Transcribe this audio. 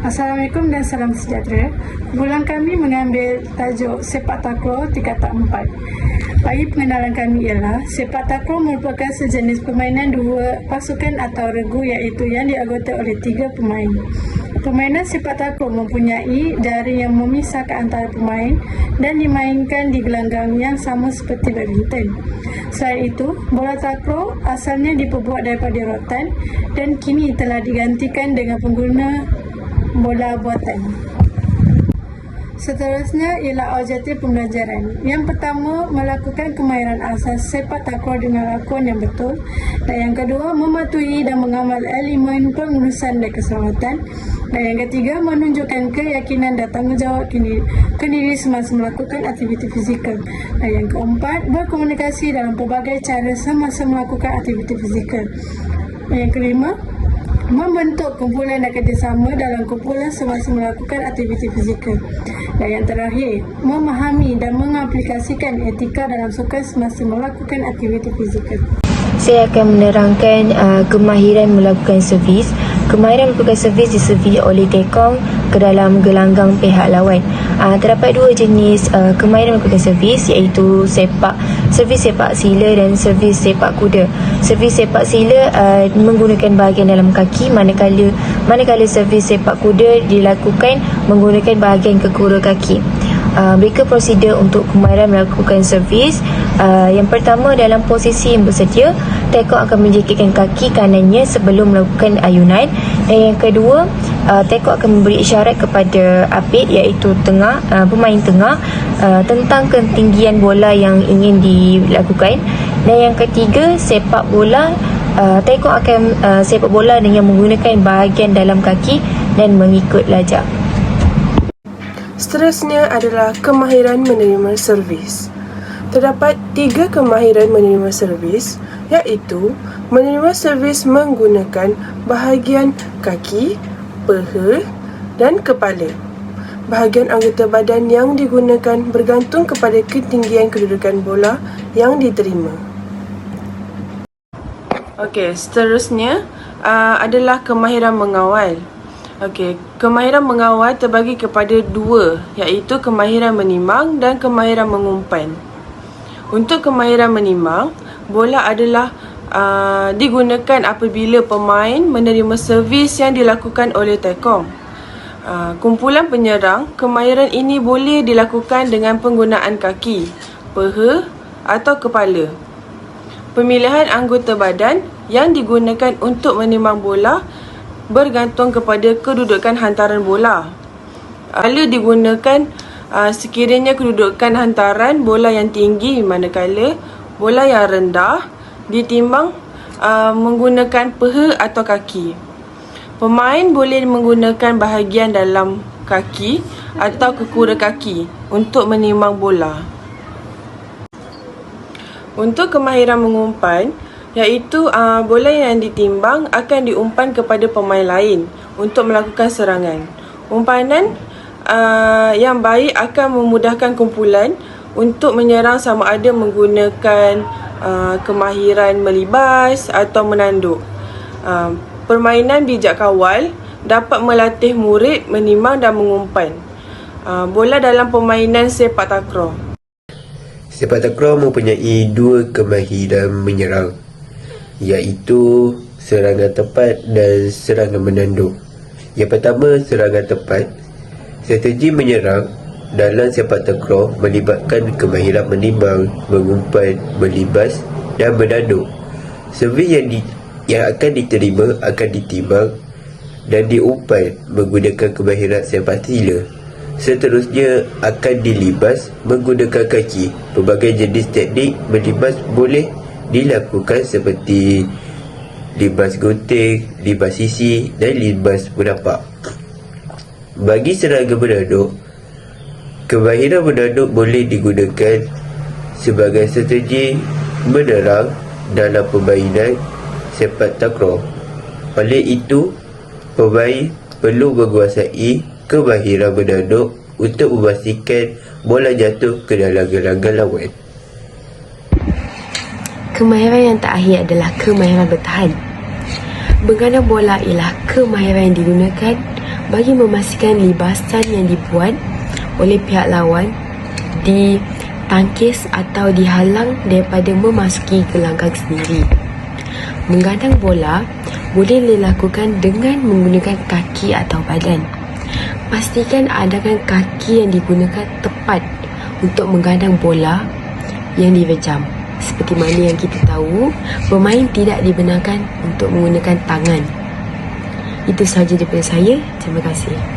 Assalamualaikum dan salam sejahtera. Bulan kami mengambil tajuk Sepak Takraw tingkatan 4. Bagi pengenalan kami ialah, sepak takraw merupakan sejenis permainan dua pasukan atau regu iaitu yang dianggota oleh 3 pemain. Permainan sepak takraw mempunyai jaring yang memisahkan antara pemain dan dimainkan di gelanggang yang sama seperti badminton. Selain itu, bola takraw asalnya diperbuat daripada rotan dan kini telah digantikan dengan pengguna bola buatan. Seterusnya ialah objektif pembelajaran. Yang pertama, melakukan kemahiran asas sepak takraw dengan lakon yang betul. Dan yang kedua, mematuhi dan mengamal elemen pengurusan dan keselamatan. Dan yang ketiga, menunjukkan keyakinan dan tanggungjawab kendiri semasa melakukan aktiviti fizikal. Dan yang keempat, berkomunikasi dalam pelbagai cara semasa melakukan aktiviti fizikal. Dan yang kelima, membentuk kumpulan dan kerjasama dalam kumpulan semasa melakukan aktiviti fizikal. Dan yang terakhir, memahami dan mengaplikasikan etika dalam sukan semasa melakukan aktiviti fizikal. Saya akan menerangkan kemahiran melakukan servis. Kemahiran melakukan servis diservis oleh tekong ke dalam gelanggang pihak lawan. Terdapat 2 jenis kemahiran melakukan servis, iaitu servis sepak sila dan servis sepak kuda. Servis sepak sila menggunakan bahagian dalam kaki, manakala servis sepak kuda dilakukan menggunakan bahagian kekura kaki. Berikut prosedur untuk kemahiran melakukan servis. Yang pertama, dalam posisi yang bersedia, tekong akan menjikitkan kaki kanannya sebelum melakukan ayunan. Dan yang kedua, tekong akan memberi isyarat kepada apit, iaitu pemain tengah, tentang ketinggian bola yang ingin dilakukan. Dan yang ketiga, sepak bola, tekong akan sepak bola dengan menggunakan bahagian dalam kaki dan mengikut lajak. Seterusnya adalah kemahiran menerima servis. Terdapat 3 kemahiran menerima servis, iaitu menerima servis menggunakan bahagian kaki, peha dan kepala. Bahagian anggota badan yang digunakan bergantung kepada ketinggian kedudukan bola yang diterima. Okey, seterusnya adalah kemahiran mengawal. Kemahiran mengawal terbagi kepada 2, iaitu kemahiran menimang dan kemahiran mengumpan. Untuk kemahiran menimang, bola adalah digunakan apabila pemain menerima servis yang dilakukan oleh tekong. Kumpulan penyerang, kemahiran ini boleh dilakukan dengan penggunaan kaki, peha atau kepala. Pemilihan anggota badan yang digunakan untuk menimang bola bergantung kepada kedudukan hantaran bola. Kalau digunakan sekiranya kedudukan hantaran bola yang tinggi, manakala bola yang rendah ditimbang menggunakan peha atau kaki. Pemain boleh menggunakan bahagian dalam kaki atau kekura kaki untuk menimang bola. Untuk kemahiran mengumpan, iaitu bola yang ditimbang akan diumpan kepada pemain lain untuk melakukan serangan. Umpanan yang baik akan memudahkan kumpulan untuk menyerang sama ada menggunakan kemahiran melibas atau menanduk. Permainan bijak kawal dapat melatih murid menimang dan mengumpan bola dalam permainan sepak takraw. Sepak takraw mempunyai 2 kemahiran menyerang, iaitu serangan tepat dan serangan menanduk. Yang pertama, serangan tepat. Strategi menyerang dalam sepak takraw melibatkan kemahiran menimbang, mengumpan, melibas dan menanduk. Servis yang akan diterima akan ditimbang dan diumpan menggunakan kemahiran sepak sila. Seterusnya akan dilibas menggunakan kaki. Pelbagai jenis teknik melibas boleh dilakukan seperti libas gunting, libas sisi dan libas menapak. Bagi serangan menanduk, kemahiran menanduk boleh digunakan sebagai strategi menyerang dalam permainan sepak takraw. Oleh itu, pemain perlu menguasai kemahiran menanduk untuk memastikan bola jatuh ke dalam gelanggang lawan. Kemahiran yang terakhir adalah kemahiran bertahan. Berganda bola ialah kemahiran yang digunakan bagi memastikan libasan yang dibuat oleh pihak lawan ditangkis atau dihalang daripada memasuki gelanggang sendiri. Menggandang bola boleh dilakukan dengan menggunakan kaki atau badan. Pastikan adakan kaki yang digunakan tepat untuk menggandang bola yang direjam. Seperti mana yang kita tahu, pemain tidak dibenarkan untuk menggunakan tangan. Itu sahaja daripada saya. Terima kasih.